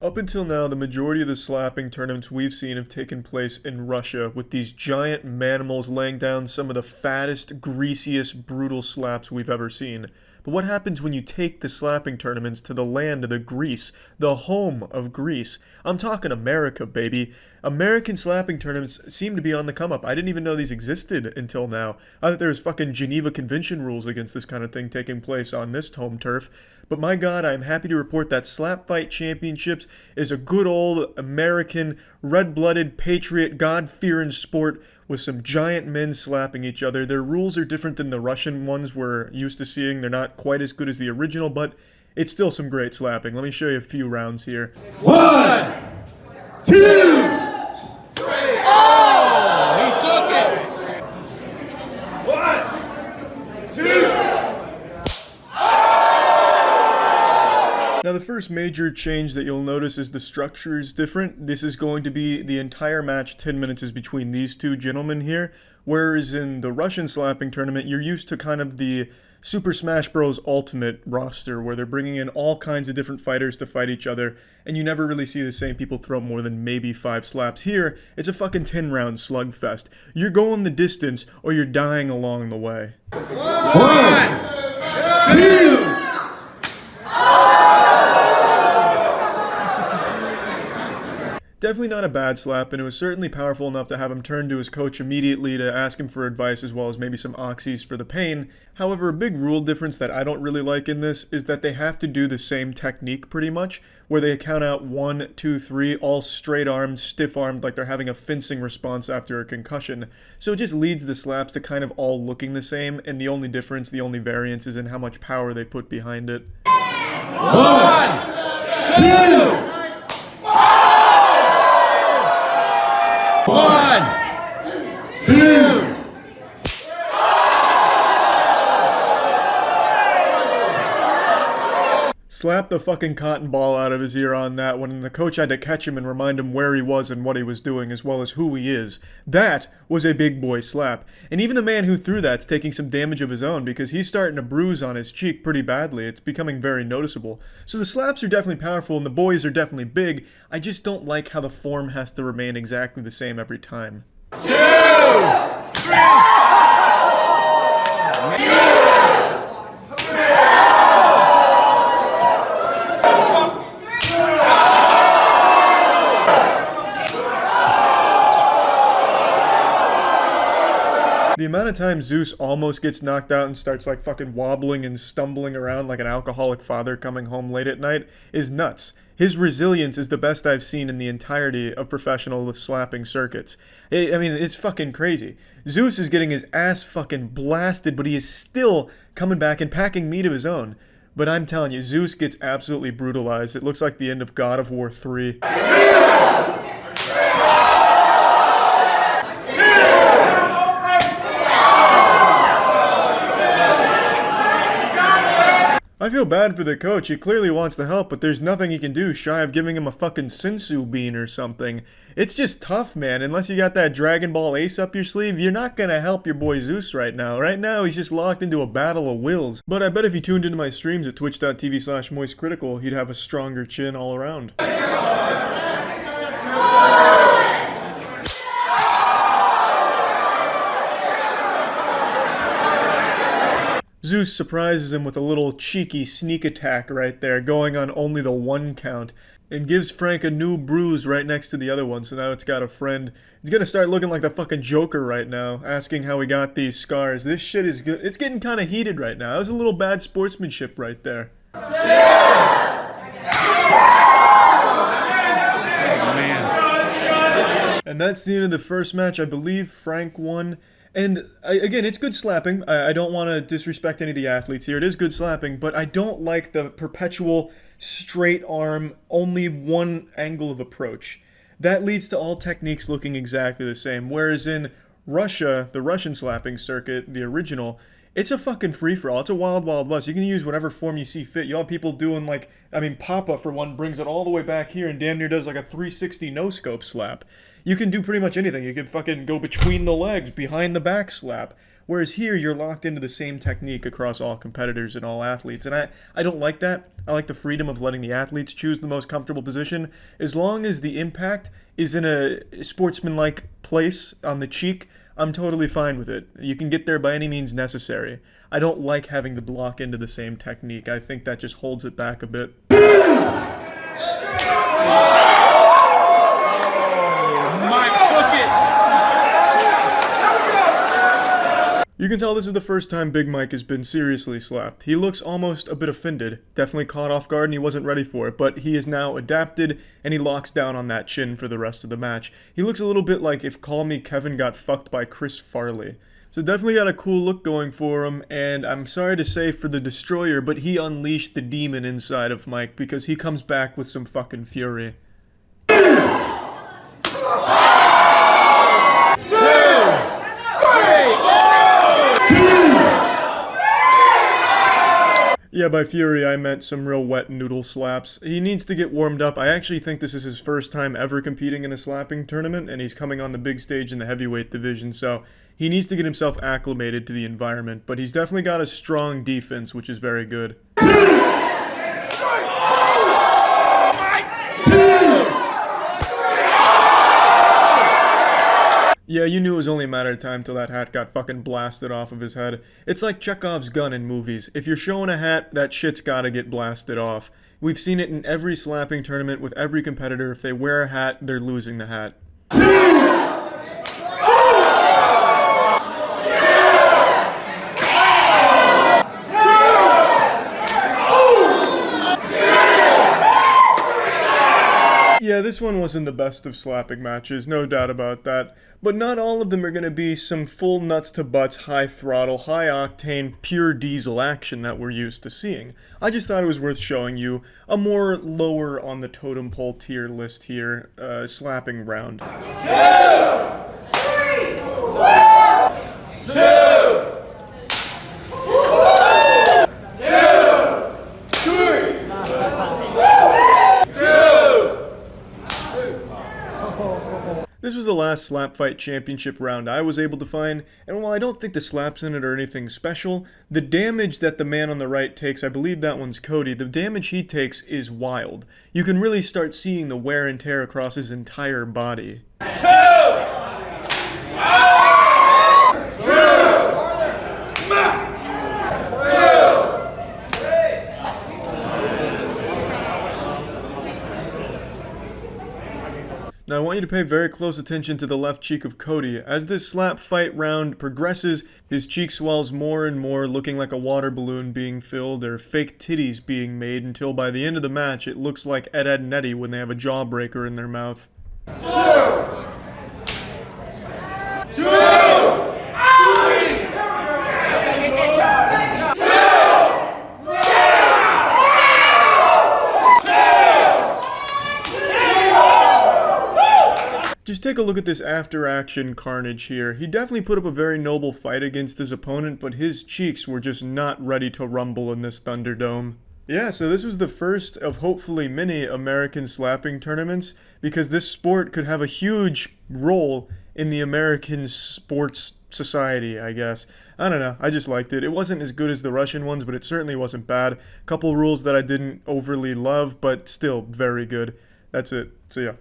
Up until now, the majority of the slapping tournaments we've seen have taken place in Russia, with these giant manimals laying down some of the fattest, greasiest, brutal slaps we've ever seen. But what happens when you take the slapping tournaments to the land of the Greece, the home of Greece? I'm talking America, baby. American slapping tournaments seem to be on the come up. I didn't even know these existed until now. I thought there was fucking Geneva Convention rules against this kind of thing taking place on this home turf. But my god, I'm happy to report that Slap Fight Championships is a good old American, red-blooded, patriot, God-fearing sport with some giant men slapping each other. Their rules are different than the Russian ones we're used to seeing. They're not quite as good as the original, but it's still some great slapping. Let me show you a few rounds here. 1, 2, 3. Oh, he took it. 1, 2. Now the first major change that you'll notice is the structure is different. This is going to be the entire match, 10 minutes is between these two gentlemen here, whereas in the Russian slapping tournament, you're used to kind of the Super Smash Bros. Ultimate roster, where they're bringing in all kinds of different fighters to fight each other, and you never really see the same people throw more than maybe 5 slaps. Here, it's a fucking 10-round slugfest. You're going the distance, or you're dying along the way. 1, 2. Definitely not a bad slap, and it was certainly powerful enough to have him turn to his coach immediately to ask him for advice as well as maybe some oxys for the pain. However, a big rule difference that I don't really like in this is that they have to do the same technique pretty much, where they count out 1, 2, 3, all straight-armed, stiff-armed, like they're having a fencing response after a concussion. So it just leads the slaps to kind of all looking the same, and the only difference, the only variance is in how much power they put behind it. 1, 2. 1, 2. Slapped the fucking cotton ball out of his ear on that one, and the coach had to catch him and remind him where he was and what he was doing, as well as who he is. That was a big boy slap. And even the man who threw that's taking some damage of his own, because he's starting to bruise on his cheek pretty badly. It's becoming very noticeable. So the slaps are definitely powerful, and the boys are definitely big. I just don't like how the form has to remain exactly the same every time. 2, 3. The amount of time Zeus almost gets knocked out and starts like fucking wobbling and stumbling around like an alcoholic father coming home late at night is nuts. His resilience is the best I've seen in the entirety of professional slapping circuits. I mean, it's fucking crazy. Zeus is getting his ass fucking blasted, but he is still coming back and packing meat of his own. But I'm telling you, Zeus gets absolutely brutalized. It looks like the end of God of War 3. I feel bad for the coach. He clearly wants to help, but there's nothing he can do shy of giving him a fucking sensu bean or something. It's just tough, man. Unless you got that Dragon Ball ace up your sleeve, you're not gonna help your boy Zeus right now. Right now, he's just locked into a battle of wills. But I bet if he tuned into my streams at twitch.tv/moistcritical, he'd have a stronger chin all around. Zeus surprises him with a little cheeky sneak attack right there, going on only the 1 count, and gives Frank a new bruise right next to the other one, so now it's got a friend. He's gonna start looking like the fucking Joker right now, asking how he got these scars. This shit is good. It's getting kind of heated right now. That was a little bad sportsmanship right there. And that's the end of the first match. I believe Frank won. And again, it's good slapping. I don't want to disrespect any of the athletes here. It is good slapping, but I don't like the perpetual straight arm, only one angle of approach. That leads to all techniques looking exactly the same. Whereas in Russia, the Russian slapping circuit, the original, it's a fucking free-for-all. It's a wild, wild west. You can use whatever form you see fit. You'll have people doing like, I mean, Papa, for one, brings it all the way back here and damn near does like a 360 no-scope slap. You can do pretty much anything. You can fucking go between the legs, behind the back slap. Whereas here, you're locked into the same technique across all competitors and all athletes. And I don't like that. I like the freedom of letting the athletes choose the most comfortable position. As long as the impact is in a sportsmanlike place on the cheek, I'm totally fine with it. You can get there by any means necessary. I don't like having to block into the same technique. I think that just holds it back a bit. You can tell this is the first time Big Mike has been seriously slapped. He looks almost a bit offended, definitely caught off guard and he wasn't ready for it, but he is now adapted and he locks down on that chin for the rest of the match. He looks a little bit like if Call Me Kevin got fucked by Chris Farley. So definitely got a cool look going for him, and I'm sorry to say for the Destroyer, but he unleashed the demon inside of Mike because he comes back with some fucking fury. Yeah, by fury, I meant some real wet noodle slaps. He needs to get warmed up. I actually think this is his first time ever competing in a slapping tournament, and he's coming on the big stage in the heavyweight division, so he needs to get himself acclimated to the environment. But he's definitely got a strong defense, which is very good. Yeah, you knew it was only a matter of time till that hat got fucking blasted off of his head. It's like Chekhov's gun in movies. If you're showing a hat, that shit's gotta get blasted off. We've seen it in every slapping tournament with every competitor. If they wear a hat, they're losing the hat. Yeah, this one wasn't the best of slapping matches, no doubt about that. But not all of them are going to be some full nuts to butts, high throttle, high octane, pure diesel action that we're used to seeing. I just thought it was worth showing you a more lower on the totem pole tier list here, slapping round. 2, 3, 1, 2. This was the last Slap Fight Championship round I was able to find, and while I don't think the slaps in it are anything special, the damage that the man on the right takes, I believe that one's Cody, the damage he takes is wild. You can really start seeing the wear and tear across his entire body. 2! Now I want you to pay very close attention to the left cheek of Cody. As this slap fight round progresses, his cheek swells more and more, looking like a water balloon being filled or fake titties being made, until by the end of the match it looks like Ed, Edd and Eddy when they have a jawbreaker in their mouth. 2! 2! Just take a look at this after-action carnage here. He definitely put up a very noble fight against his opponent, but his cheeks were just not ready to rumble in this Thunderdome. Yeah, so this was the first of hopefully many American slapping tournaments, because this sport could have a huge role in the American sports society, I guess. I don't know, I just liked it. It wasn't as good as the Russian ones, but it certainly wasn't bad. Couple rules that I didn't overly love, but still very good. That's it. See ya.